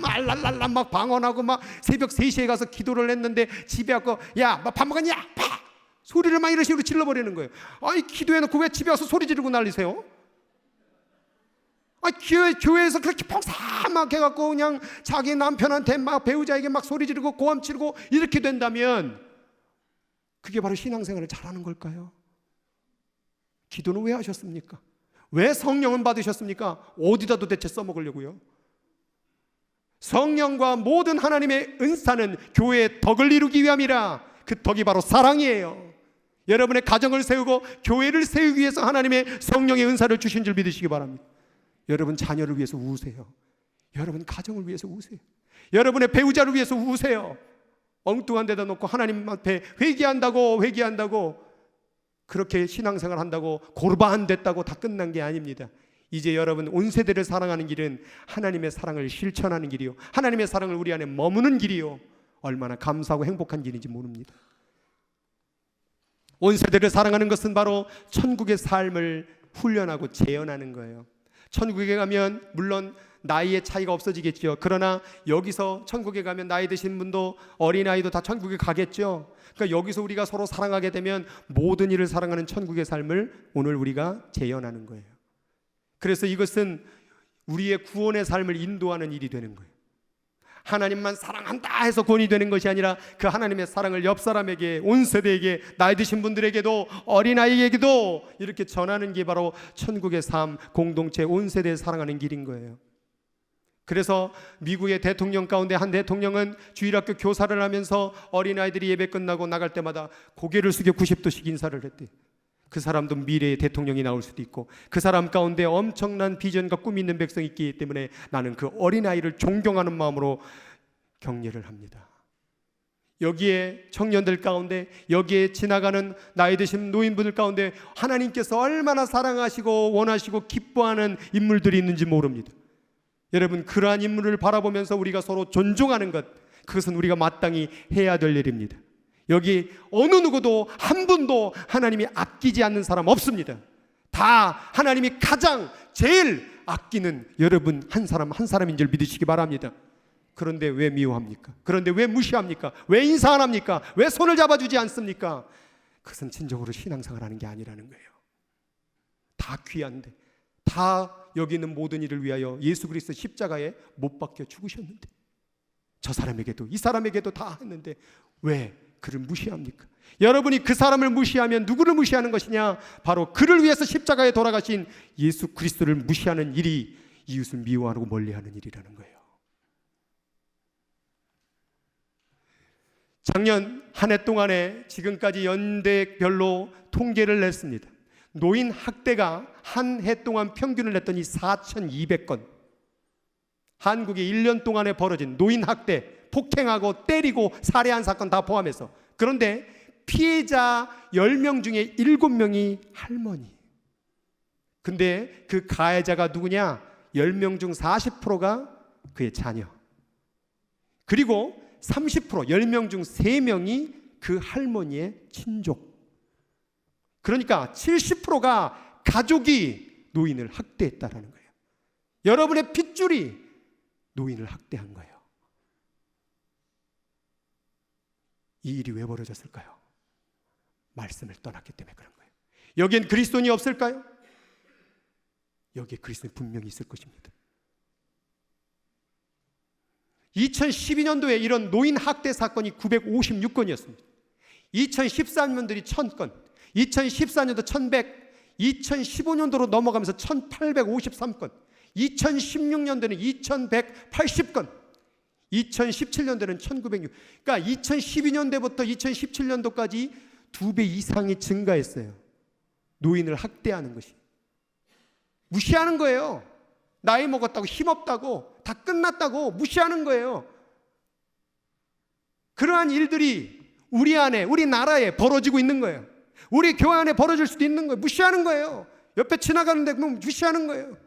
랄랄랄라 막 방언하고 막 새벽 3시에 가서 기도를 했는데 집에 와서 야 밥 먹었냐? 팍! 소리를 막 이런 식으로 질러버리는 거예요. 아니 기도해놓고 왜 집에 와서 소리 지르고 난리세요? 아니 교회에서 그렇게 폭삭하게 해갖고 그냥 자기 남편한테 막 배우자에게 막 소리 지르고 고함 치르고 이렇게 된다면 그게 바로 신앙생활을 잘하는 걸까요? 기도는 왜 하셨습니까? 왜 성령은 받으셨습니까? 어디다 도대체 써먹으려고요? 성령과 모든 하나님의 은사는 교회의 덕을 이루기 위함이라. 그 덕이 바로 사랑이에요. 여러분의 가정을 세우고 교회를 세우기 위해서 하나님의 성령의 은사를 주신 줄 믿으시기 바랍니다. 여러분 자녀를 위해서 우세요. 여러분 가정을 위해서 우세요. 여러분의 배우자를 위해서 우세요. 엉뚱한 데다 놓고 하나님 앞에 회개한다고 그렇게 신앙생활 한다고 고르반 됐다고 다 끝난 게 아닙니다. 이제 여러분 온 세대를 사랑하는 길은 하나님의 사랑을 실천하는 길이요, 하나님의 사랑을 우리 안에 머무는 길이요, 얼마나 감사하고 행복한 길인지 모릅니다. 온 세대를 사랑하는 것은 바로 천국의 삶을 훈련하고 재현하는 거예요. 천국에 가면 물론 나이의 차이가 없어지겠죠. 그러나 여기서 천국에 가면 나이 드신 분도 어린아이도 다 천국에 가겠죠. 그러니까 여기서 우리가 서로 사랑하게 되면 모든 일을 사랑하는 천국의 삶을 오늘 우리가 재현하는 거예요. 그래서 이것은 우리의 구원의 삶을 인도하는 일이 되는 거예요. 하나님만 사랑한다 해서 구원이 되는 것이 아니라 그 하나님의 사랑을 옆 사람에게, 온 세대에게, 나이 드신 분들에게도, 어린아이에게도 이렇게 전하는 게 바로 천국의 삶, 공동체, 온 세대를 사랑하는 길인 거예요. 그래서 미국의 대통령 가운데 한 대통령은 주일학교 교사를 하면서 어린아이들이 예배 끝나고 나갈 때마다 고개를 숙여 90도씩 인사를 했대요. 그 사람도 미래의 대통령이 나올 수도 있고, 그 사람 가운데 엄청난 비전과 꿈이 있는 백성이 있기 때문에 나는 그 어린아이를 존경하는 마음으로 격려를 합니다. 여기에 청년들 가운데, 여기에 지나가는 나이 드신 노인분들 가운데 하나님께서 얼마나 사랑하시고 원하시고 기뻐하는 인물들이 있는지 모릅니다. 여러분, 그러한 인물을 바라보면서 우리가 서로 존중하는 것, 그것은 우리가 마땅히 해야 될 일입니다. 여기 어느 누구도 한 분도 하나님이 아끼지 않는 사람 없습니다. 다 하나님이 가장 제일 아끼는 여러분 한 사람 한 사람인 줄 믿으시기 바랍니다. 그런데 왜 미워합니까? 그런데 왜 무시합니까? 왜 인사 안 합니까? 왜 손을 잡아주지 않습니까? 그것은 진정으로 신앙생활하는 게 아니라는 거예요. 다 귀한데, 다 여기 있는 모든 일을 위하여 예수 그리스도 십자가에 못 박혀 죽으셨는데, 저 사람에게도 이 사람에게도 다 했는데 왜 그를 무시합니까? 여러분이 그 사람을 무시하면 누구를 무시하는 것이냐? 바로 그를 위해서 십자가에 돌아가신 예수 그리스도를 무시하는 일이 이웃을 미워하고 멀리하는 일이라는 거예요. 작년 한 해 동안에 지금까지 연대별로 통계를 냈습니다. 노인 학대가 한 해 동안 평균을 냈더니 4,200건. 한국에 1년 동안에 벌어진 노인 학대, 폭행하고 때리고 살해한 사건 다 포함해서. 그런데 피해자 10명 중에 7명이 할머니. 근데 그 가해자가 누구냐? 10명 중 40%가 그의 자녀. 그리고 30%, 10명 중 3명이 그 할머니의 친족. 그러니까 70%가 가족이 노인을 학대했다라는 거예요. 여러분의 핏줄이 노인을 학대한 거예요. 이 일이 왜 벌어졌을까요? 말씀을 떠났기 때문에 그런 거예요. 여기엔 그리스도인이 없을까요? 여기에 그리스도인이 분명히 있을 것입니다. 2012년도에 이런 노인 학대 사건이 956건이었습니다. 2013년들이 1000건, 2014년도 1100, 2015년도로 넘어가면서 1853건, 2016년도는 2180건, 2017년도는 1906. 그러니까 2012년도부터 2017년도까지 2배 이상이 증가했어요. 노인을 학대하는 것이. 무시하는 거예요. 나이 먹었다고, 힘없다고, 다 끝났다고 무시하는 거예요. 그러한 일들이 우리 안에, 우리 나라에 벌어지고 있는 거예요. 우리 교회 안에 벌어질 수도 있는 거예요. 무시하는 거예요. 옆에 지나가는데 그럼 무시하는 거예요.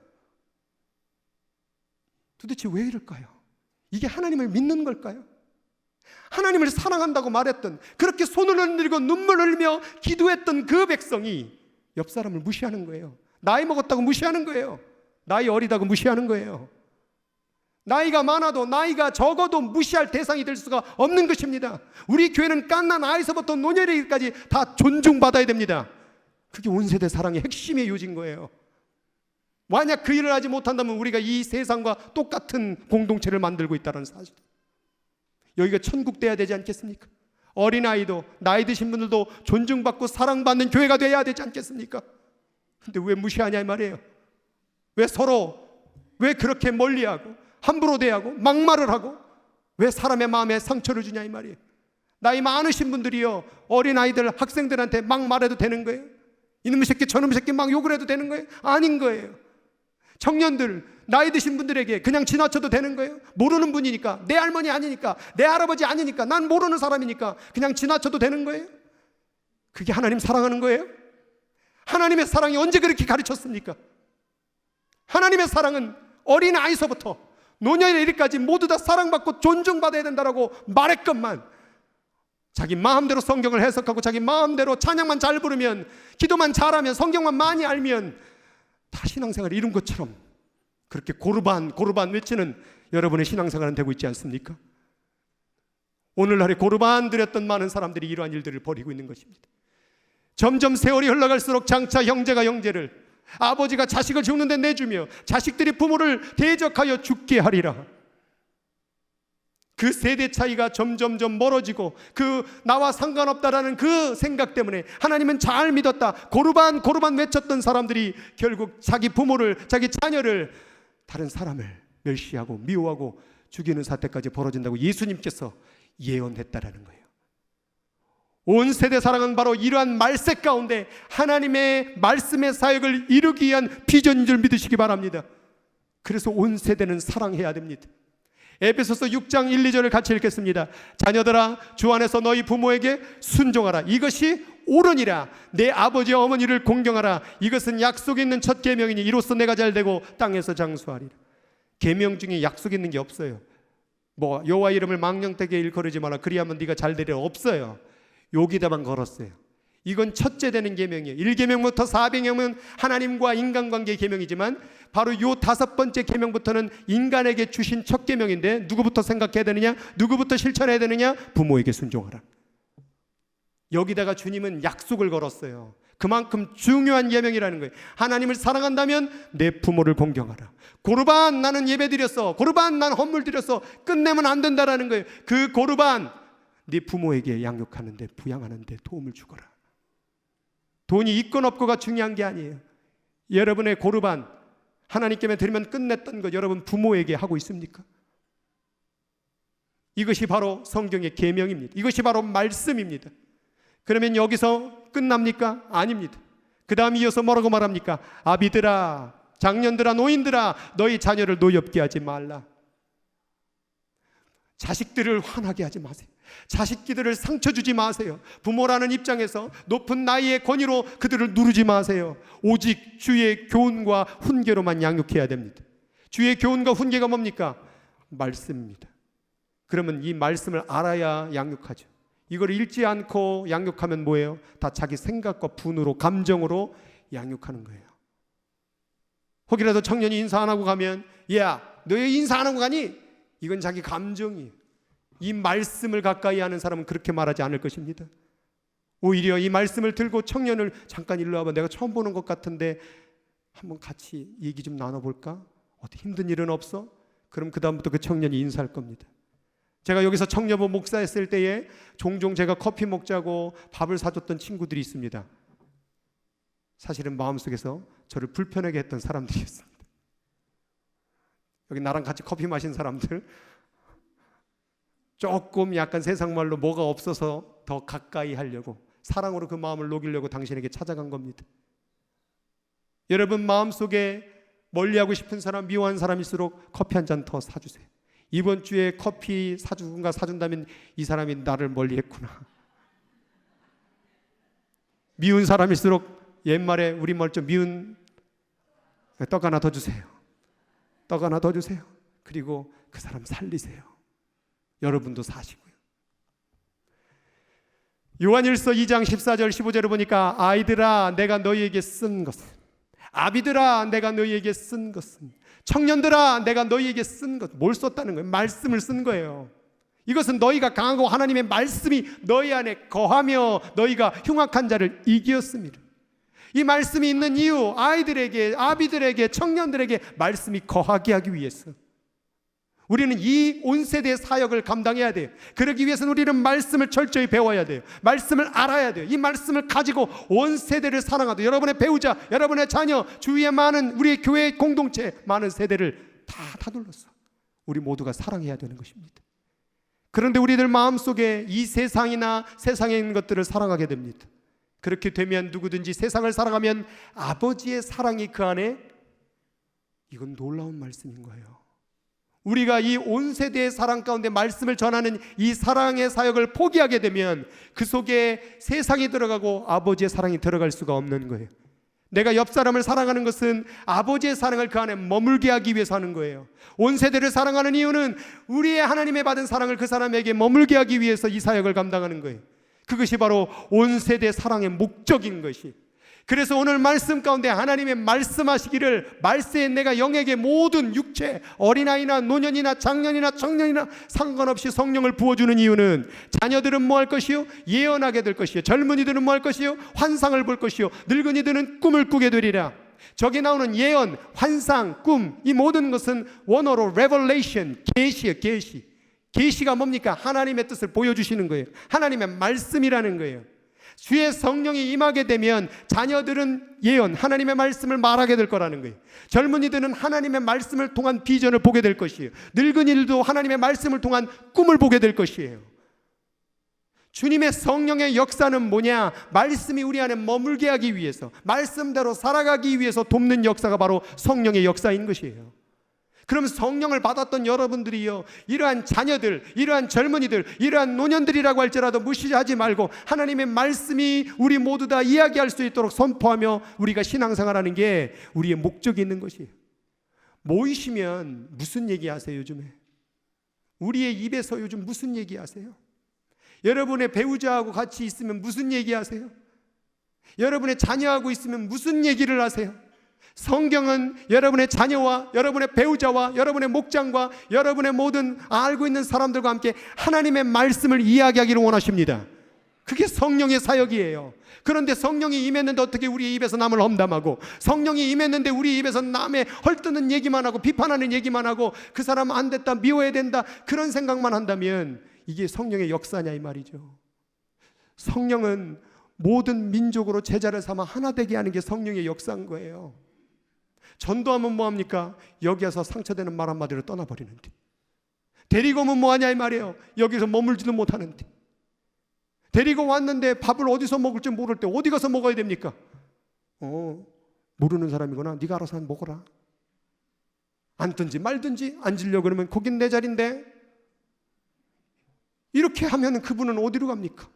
도대체 왜 이럴까요? 이게 하나님을 믿는 걸까요? 하나님을 사랑한다고 말했던, 그렇게 손을 흔들고 눈물을 흘리며 기도했던 그 백성이 옆 사람을 무시하는 거예요. 나이 먹었다고 무시하는 거예요. 나이 어리다고 무시하는 거예요. 나이가 많아도 나이가 적어도 무시할 대상이 될 수가 없는 것입니다. 우리 교회는 갓난 아이서부터 노년이기까지 다 존중받아야 됩니다. 그게 온 세대 사랑의 핵심의 요지인 거예요. 만약 그 일을 하지 못한다면 우리가 이 세상과 똑같은 공동체를 만들고 있다는 사실. 여기가 천국 돼야 되지 않겠습니까? 어린아이도 나이 드신 분들도 존중받고 사랑받는 교회가 돼야 되지 않겠습니까? 근데 왜 무시하냐 이 말이에요. 왜 서로, 왜 그렇게 멀리하고 함부로 대하고 막말을 하고 왜 사람의 마음에 상처를 주냐 이 말이에요. 나이 많으신 분들이요, 어린아이들, 학생들한테 막 말해도 되는 거예요? 이놈의 새끼 저놈의 새끼 막 욕을 해도 되는 거예요? 아닌 거예요. 청년들, 나이 드신 분들에게 그냥 지나쳐도 되는 거예요? 모르는 분이니까, 내 할머니 아니니까, 내 할아버지 아니니까, 난 모르는 사람이니까 그냥 지나쳐도 되는 거예요? 그게 하나님 사랑하는 거예요? 하나님의 사랑이 언제 그렇게 가르쳤습니까? 하나님의 사랑은 어린아이서부터 노년에 이르기까지 모두 다 사랑받고 존중받아야 된다라고 말했건만, 자기 마음대로 성경을 해석하고 자기 마음대로 찬양만 잘 부르면, 기도만 잘하면, 성경만 많이 알면 다 신앙생활을 이룬 것처럼 그렇게 고르반 외치는 여러분의 신앙생활은 되고 있지 않습니까? 오늘날에 고르반 드렸던 많은 사람들이 이러한 일들을 벌이고 있는 것입니다. 점점 세월이 흘러갈수록 장차 형제가 형제를, 아버지가 자식을 죽는 데 내주며 자식들이 부모를 대적하여 죽게 하리라. 그 세대 차이가 점점 멀어지고, 그 나와 상관없다라는 그 생각 때문에 하나님은 잘 믿었다 고르반 외쳤던 사람들이 결국 자기 부모를, 자기 자녀를, 다른 사람을 멸시하고 미워하고 죽이는 사태까지 벌어진다고 예수님께서 예언했다라는 거예요. 온 세대 사랑은 바로 이러한 말세 가운데 하나님의 말씀의 사역을 이루기 위한 비전인 줄 믿으시기 바랍니다. 그래서 온 세대는 사랑해야 됩니다. 에베소서 6장 1, 2절을 같이 읽겠습니다. 자녀들아, 주 안에서 너희 부모에게 순종하라. 이것이 옳으니라. 내 아버지와 어머니를 공경하라. 이것은 약속 있는 첫 계명이니 이로써 내가 잘되고 땅에서 장수하리라. 계명 중에 약속 있는 게 없어요. 뭐 여호와 이름을 망령되게 일컬으지 마라, 그리하면 네가 잘되리라, 없어요. 여기다만 걸었어요. 이건 첫째 되는 계명이에요. 1계명부터 4계명은 하나님과 인간관계 계명이지만 바로 요 5번째 계명부터는 인간에게 주신 첫 계명인데, 누구부터 생각해야 되느냐? 누구부터 실천해야 되느냐? 부모에게 순종하라. 여기다가 주님은 약속을 걸었어요. 그만큼 중요한 계명이라는 거예요. 하나님을 사랑한다면 내 부모를 공경하라. 고르반 나는 예배 드렸어, 고르반 난 헌물 드렸어, 끝내면 안 된다라는 거예요. 그 고르반 네 부모에게 양육하는데, 부양하는데 도움을 주거라. 돈이 있건 없고가 중요한 게 아니에요. 여러분의 고르반 하나님께 드리면 끝냈던 것 여러분 부모에게 하고 있습니까? 이것이 바로 성경의 계명입니다. 이것이 바로 말씀입니다. 그러면 여기서 끝납니까? 아닙니다. 그 다음 이어서 뭐라고 말합니까? 아비들아, 장년들아, 노인들아, 너희 자녀를 노엽게 하지 말라. 자식들을 화나게 하지 마세요. 자식들을 상처 주지 마세요. 부모라는 입장에서 높은 나이의 권위로 그들을 누르지 마세요. 오직 주의 교훈과 훈계로만 양육해야 됩니다. 주의 교훈과 훈계가 뭡니까? 말씀입니다. 그러면 이 말씀을 알아야 양육하죠. 이걸 읽지 않고 양육하면 뭐예요? 다 자기 생각과 분으로, 감정으로 양육하는 거예요. 혹이라도 청년이 인사 안 하고 가면, 야, 너 왜 인사 안 하고 가니? 이건 자기 감정이에요. 이 말씀을 가까이 하는 사람은 그렇게 말하지 않을 것입니다. 오히려 이 말씀을 들고 청년을, 잠깐 일로 와봐, 내가 처음 보는 것 같은데 한번 같이 얘기 좀 나눠볼까? 어떻게 힘든 일은 없어? 그럼 그 다음부터 그 청년이 인사할 겁니다. 제가 여기서 청년부 목사했을 때에 종종 제가 커피 먹자고 밥을 사줬던 친구들이 있습니다. 사실은 마음속에서 저를 불편하게 했던 사람들이었습니다. 여기 나랑 같이 커피 마신 사람들, 조금 약간 세상 말로 뭐가 없어서 더 가까이 하려고, 사랑으로 그 마음을 녹이려고 당신에게 찾아간 겁니다. 여러분 마음속에 멀리하고 싶은 사람, 미워한 사람일수록 커피 한 잔 더 사주세요. 이번 주에 커피 사주든가 사준다면 이 사람이 나를 멀리했구나. 미운 사람일수록, 옛말에 우리말 좀 미운, 떡 하나 더 주세요. 떡 하나 더 주세요. 그리고 그 사람 살리세요. 여러분도 사시고요. 요한일서 2장 14절 15절을 보니까 아이들아 내가 너희에게 쓴 것은, 아비들아 내가 너희에게 쓴 것은, 청년들아 내가 너희에게 쓴 것, 뭘 썼다는 거예요? 말씀을 쓴 거예요. 이것은 너희가 강하고 하나님의 말씀이 너희 안에 거하며 너희가 흉악한 자를 이기었습니다. 이 말씀이 있는 이유, 아이들에게, 아비들에게, 청년들에게 말씀이 거하게 하기 위해서 우리는 이 온 세대의 사역을 감당해야 돼요. 그러기 위해서는 우리는 말씀을 철저히 배워야 돼요. 말씀을 알아야 돼요. 이 말씀을 가지고 온 세대를 사랑하도, 여러분의 배우자, 여러분의 자녀, 주위에 많은 우리의 교회 공동체, 많은 세대를 다 둘러서 우리 모두가 사랑해야 되는 것입니다. 그런데 우리들 마음속에 이 세상이나 세상에 있는 것들을 사랑하게 됩니다. 그렇게 되면 누구든지 세상을 사랑하면 아버지의 사랑이 그 안에 이건 놀라운 말씀인 거예요. 우리가 이 온 세대의 사랑 가운데 말씀을 전하는 이 사랑의 사역을 포기하게 되면 그 속에 세상이 들어가고 아버지의 사랑이 들어갈 수가 없는 거예요. 내가 옆 사람을 사랑하는 것은 아버지의 사랑을 그 안에 머물게 하기 위해서 하는 거예요. 온 세대를 사랑하는 이유는 우리의 하나님의 받은 사랑을 그 사람에게 머물게 하기 위해서 이 사역을 감당하는 거예요. 그것이 바로 온 세대 사랑의 목적인 것이. 그래서 오늘 말씀 가운데 하나님의 말씀하시기를 말세에 내가 영에게 모든 육체, 어린아이나 노년이나 장년이나 청년이나 상관없이 성령을 부어주는 이유는 자녀들은 뭐 할 것이요? 예언하게 될 것이요. 젊은이들은 뭐 할 것이요? 환상을 볼 것이요. 늙은이들은 꿈을 꾸게 되리라. 저기 나오는 예언, 환상, 꿈, 이 모든 것은 원어로 revelation, 계시예요. 계시. 계시가 뭡니까? 하나님의 뜻을 보여주시는 거예요. 하나님의 말씀이라는 거예요. 주의 성령이 임하게 되면 자녀들은 예언, 하나님의 말씀을 말하게 될 거라는 거예요. 젊은이들은 하나님의 말씀을 통한 비전을 보게 될 것이에요. 늙은이들도 하나님의 말씀을 통한 꿈을 보게 될 것이에요. 주님의 성령의 역사는 뭐냐? 말씀이 우리 안에 머물게 하기 위해서, 말씀대로 살아가기 위해서 돕는 역사가 바로 성령의 역사인 것이에요. 그럼 성령을 받았던 여러분들이요, 이러한 자녀들, 이러한 젊은이들, 이러한 노년들이라고 할지라도 무시하지 말고 하나님의 말씀이 우리 모두 다 이야기할 수 있도록 선포하며 우리가 신앙생활하는 게 우리의 목적이 있는 것이에요. 모이시면 무슨 얘기하세요? 요즘에 우리의 입에서 요즘 무슨 얘기하세요? 여러분의 배우자하고 같이 있으면 무슨 얘기하세요? 여러분의 자녀하고 있으면 무슨 얘기를 하세요? 성경은 여러분의 자녀와 여러분의 배우자와 여러분의 목장과 여러분의 모든 알고 있는 사람들과 함께 하나님의 말씀을 이야기하기를 원하십니다. 그게 성령의 사역이에요. 그런데 성령이 임했는데 어떻게 우리 입에서 남을 험담하고, 성령이 임했는데 우리 입에서 남의 헐뜯는 얘기만 하고 비판하는 얘기만 하고 그 사람 안 됐다, 미워야 된다, 그런 생각만 한다면 이게 성령의 역사냐 이 말이죠. 성령은 모든 민족으로 제자를 삼아 하나 되게 하는 게 성령의 역사인 거예요. 전도하면 뭐합니까? 여기 와서 상처되는 말 한마디로 떠나버리는데, 데리고 오면 뭐하냐 이 말이에요. 여기서 머물지도 못하는데, 데리고 왔는데 밥을 어디서 먹을지 모를 때 어디 가서 먹어야 됩니까? 모르는 사람이구나, 네가 알아서 먹어라. 앉든지 말든지, 앉으려고 그러면 거긴 내 자리인데, 이렇게 하면 그분은 어디로 갑니까?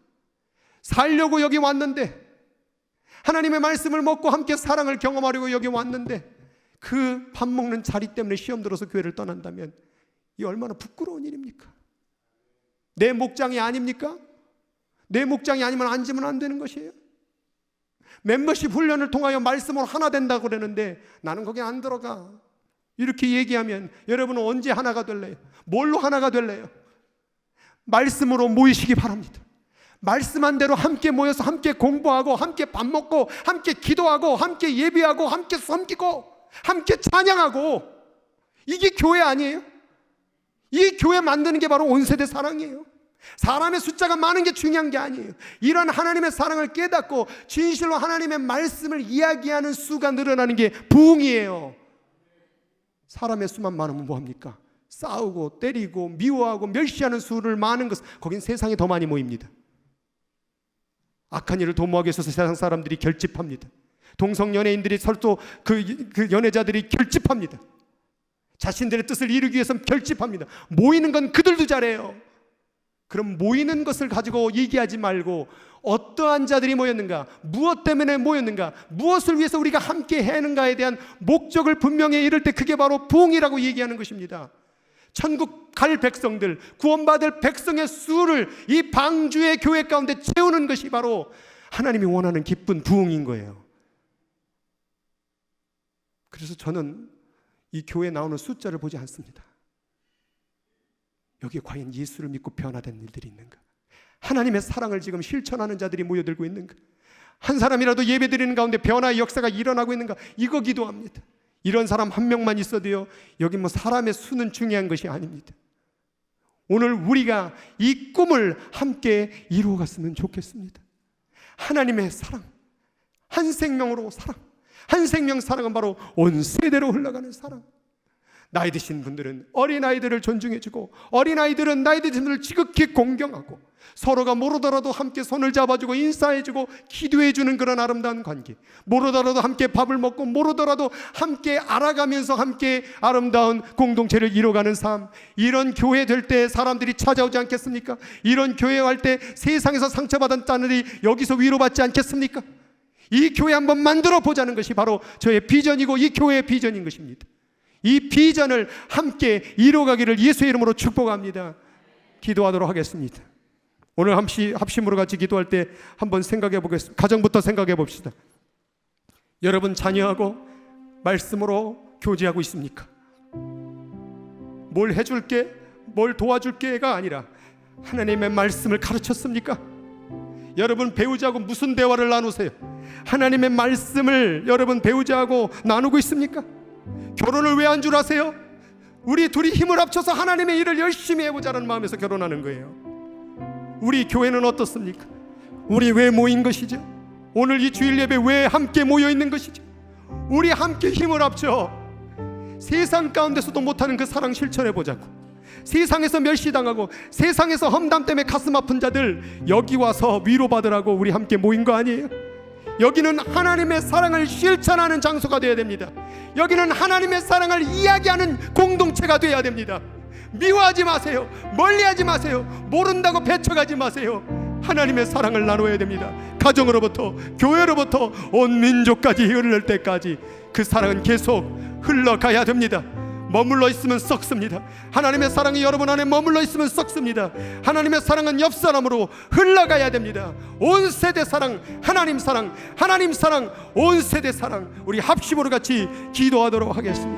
살려고 여기 왔는데, 하나님의 말씀을 먹고 함께 사랑을 경험하려고 여기 왔는데 그 밥 먹는 자리 때문에 시험 들어서 교회를 떠난다면 이 얼마나 부끄러운 일입니까? 내 목장이 아닙니까? 내 목장이 아니면 앉으면 안 되는 것이에요. 멤버십 훈련을 통하여 말씀으로 하나 된다고 그러는데 나는 거기 안 들어가, 이렇게 얘기하면 여러분은 언제 하나가 될래요? 뭘로 하나가 될래요? 말씀으로 모이시기 바랍니다. 말씀한 대로 함께 모여서 함께 공부하고 함께 밥 먹고 함께 기도하고 함께 예배하고 함께 섬기고 함께 찬양하고, 이게 교회 아니에요? 이 교회 만드는 게 바로 온 세대 사랑이에요. 사람의 숫자가 많은 게 중요한 게 아니에요. 이런 하나님의 사랑을 깨닫고 진실로 하나님의 말씀을 이야기하는 수가 늘어나는 게 부흥이에요. 사람의 수만 많으면 뭐합니까? 싸우고 때리고 미워하고 멸시하는 수를 많은 것은 거긴 세상에 더 많이 모입니다. 악한 일을 도모하기 위해서 세상 사람들이 결집합니다. 동성 연예인들이 서로 그 연애자들이 결집합니다. 자신들의 뜻을 이루기 위해서 결집합니다. 모이는 건 그들도 잘해요. 그럼 모이는 것을 가지고 얘기하지 말고 어떠한 자들이 모였는가, 무엇 때문에 모였는가, 무엇을 위해서 우리가 함께 했는가에 대한 목적을 분명히 이룰 때 그게 바로 부흥이라고 얘기하는 것입니다. 천국 갈 백성들, 구원받을 백성의 수를 이 방주의 교회 가운데 채우는 것이 바로 하나님이 원하는 기쁜 부흥인 거예요. 그래서 저는 이 교회에 나오는 숫자를 보지 않습니다. 여기에 과연 예수를 믿고 변화된 일들이 있는가? 하나님의 사랑을 지금 실천하는 자들이 모여들고 있는가? 한 사람이라도 예배드리는 가운데 변화의 역사가 일어나고 있는가? 이거 기도합니다. 이런 사람 한 명만 있어도요, 여기 뭐 사람의 수는 중요한 것이 아닙니다. 오늘 우리가 이 꿈을 함께 이루어갔으면 좋겠습니다. 하나님의 사랑, 한 생명으로 사랑, 한 생명 사랑은 바로 온 세대로 흘러가는 사랑. 나이 드신 분들은 어린아이들을 존중해주고, 어린아이들은 나이 드신 분을 지극히 공경하고, 서로가 모르더라도 함께 손을 잡아주고 인사해주고 기도해주는 그런 아름다운 관계, 모르더라도 함께 밥을 먹고 모르더라도 함께 알아가면서 함께 아름다운 공동체를 이뤄가는 삶, 이런 교회 될 때 사람들이 찾아오지 않겠습니까? 이런 교회 갈 때 세상에서 상처받은 자들이 여기서 위로받지 않겠습니까? 이 교회 한번 만들어 보자는 것이 바로 저의 비전이고 이 교회의 비전인 것입니다. 이 비전을 함께 이뤄가기를 예수의 이름으로 축복합니다. 기도하도록 하겠습니다. 오늘 합심으로 같이 기도할 때 한번 생각해 보겠습니다. 가정부터 생각해 봅시다. 여러분 자녀하고 말씀으로 교제하고 있습니까? 뭘 해줄게, 뭘 도와줄게가 아니라 하나님의 말씀을 가르쳤습니까? 여러분 배우자하고 무슨 대화를 나누세요? 하나님의 말씀을 여러분 배우자하고 나누고 있습니까? 결혼을 왜 안 줄 아세요? 우리 둘이 힘을 합쳐서 하나님의 일을 열심히 해보자는 마음에서 결혼하는 거예요. 우리 교회는 어떻습니까? 우리 왜 모인 것이죠? 오늘 이 주일 예배 왜 함께 모여 있는 것이죠? 우리 함께 힘을 합쳐 세상 가운데서도 못하는 그 사랑 실천해 보자고. 세상에서 멸시당하고 세상에서 험담 때문에 가슴 아픈 자들 여기 와서 위로받으라고 우리 함께 모인 거 아니에요? 여기는 하나님의 사랑을 실천하는 장소가 되어야 됩니다. 여기는 하나님의 사랑을 이야기하는 공동체가 되어야 됩니다. 미워하지 마세요. 멀리하지 마세요. 모른다고 배척하지 마세요. 하나님의 사랑을 나눠야 됩니다. 가정으로부터 교회로부터 온 민족까지 흐를 때까지 그 사랑은 계속 흘러가야 됩니다. 머물러 있으면 썩습니다. 하나님의 사랑이 여러분 안에 머물러 있으면 썩습니다. 하나님의 사랑은 옆 사람으로 흘러가야 됩니다. 온 세대 사랑, 하나님 사랑, 하나님 사랑, 온 세대 사랑. 우리 합심으로 같이 기도하도록 하겠습니다.